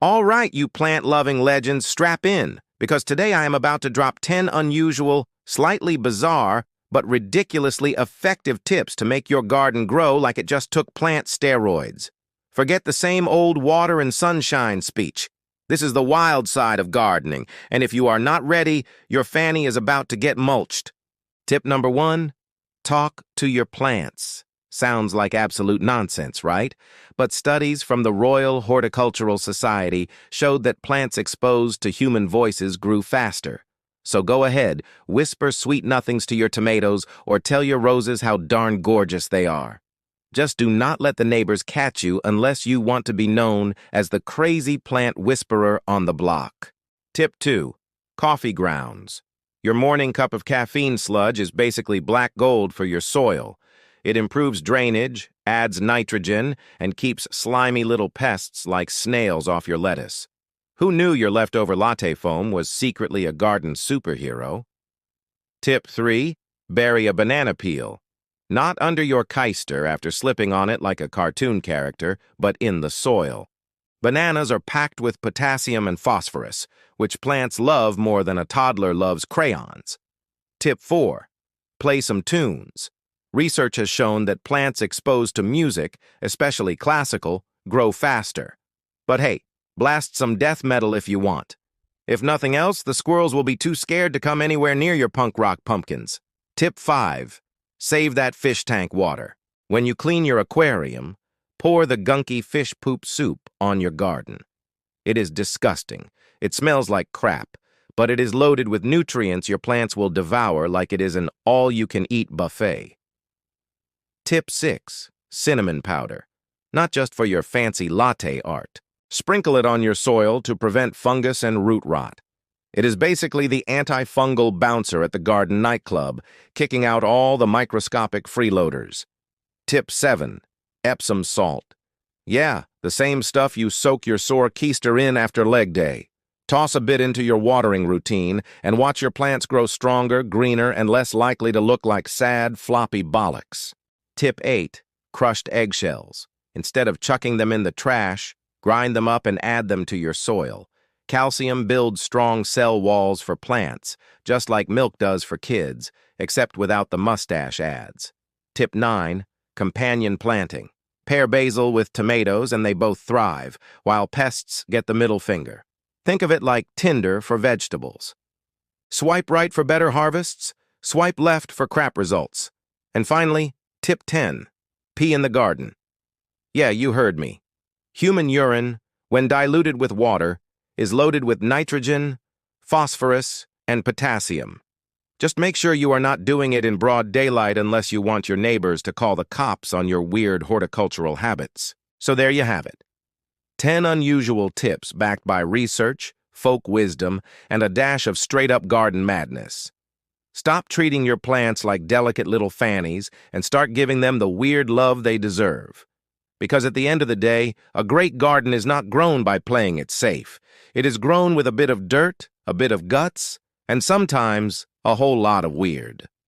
All right, you plant-loving legends, strap in, because today I am about to drop 10 unusual, slightly bizarre, but ridiculously effective tips to make your garden grow like it just took plant steroids. Forget the same old water and sunshine speech. This is the wild side of gardening, and if you are not ready, your fanny is about to get mulched. Tip number 1, talk to your plants. Sounds like absolute nonsense, right? But studies from the Royal Horticultural Society showed that plants exposed to human voices grew faster. So go ahead, whisper sweet nothings to your tomatoes or tell your roses how darn gorgeous they are. Just do not let the neighbors catch you unless you want to be known as the crazy plant whisperer on the block. Tip 2, coffee grounds. Your morning cup of caffeine sludge is basically black gold for your soil. It improves drainage, adds nitrogen, and keeps slimy little pests like snails off your lettuce. Who knew your leftover latte foam was secretly a garden superhero? Tip 3, bury a banana peel. Not under your keister after slipping on it like a cartoon character, but in the soil. Bananas are packed with potassium and phosphorus, which plants love more than a toddler loves crayons. Tip 4, play some tunes. Research has shown that plants exposed to music, especially classical, grow faster. But hey, blast some death metal if you want. If nothing else, the squirrels will be too scared to come anywhere near your punk rock pumpkins. Tip 5, save that fish tank water. When you clean your aquarium, pour the gunky fish poop soup on your garden. It is disgusting. It smells like crap, but it is loaded with nutrients your plants will devour like it is an all-you-can-eat buffet. Tip 6, cinnamon powder. Not just for your fancy latte art. Sprinkle it on your soil to prevent fungus and root rot. It is basically the antifungal bouncer at the garden nightclub, kicking out all the microscopic freeloaders. Tip 7, Epsom salt. Yeah, the same stuff you soak your sore keister in after leg day. Toss a bit into your watering routine and watch your plants grow stronger, greener, and less likely to look like sad, floppy bollocks. Tip 8, crushed eggshells. Instead of chucking them in the trash, grind them up and add them to your soil. Calcium builds strong cell walls for plants, just like milk does for kids, except without the mustache ads. Tip 9, companion planting. Pair basil with tomatoes and they both thrive, while pests get the middle finger. Think of it like Tinder for vegetables. Swipe right for better harvests, swipe left for crap results. And finally, Tip 10, pee in the garden. Yeah, you heard me. Human urine, when diluted with water, is loaded with nitrogen, phosphorus, and potassium. Just make sure you are not doing it in broad daylight unless you want your neighbors to call the cops on your weird horticultural habits. So there you have it. 10 unusual tips backed by research, folk wisdom, and a dash of straight-up garden madness. Stop treating your plants like delicate little fannies and start giving them the weird love they deserve. Because at the end of the day, a great garden is not grown by playing it safe. It is grown with a bit of dirt, a bit of guts, and sometimes a whole lot of weird.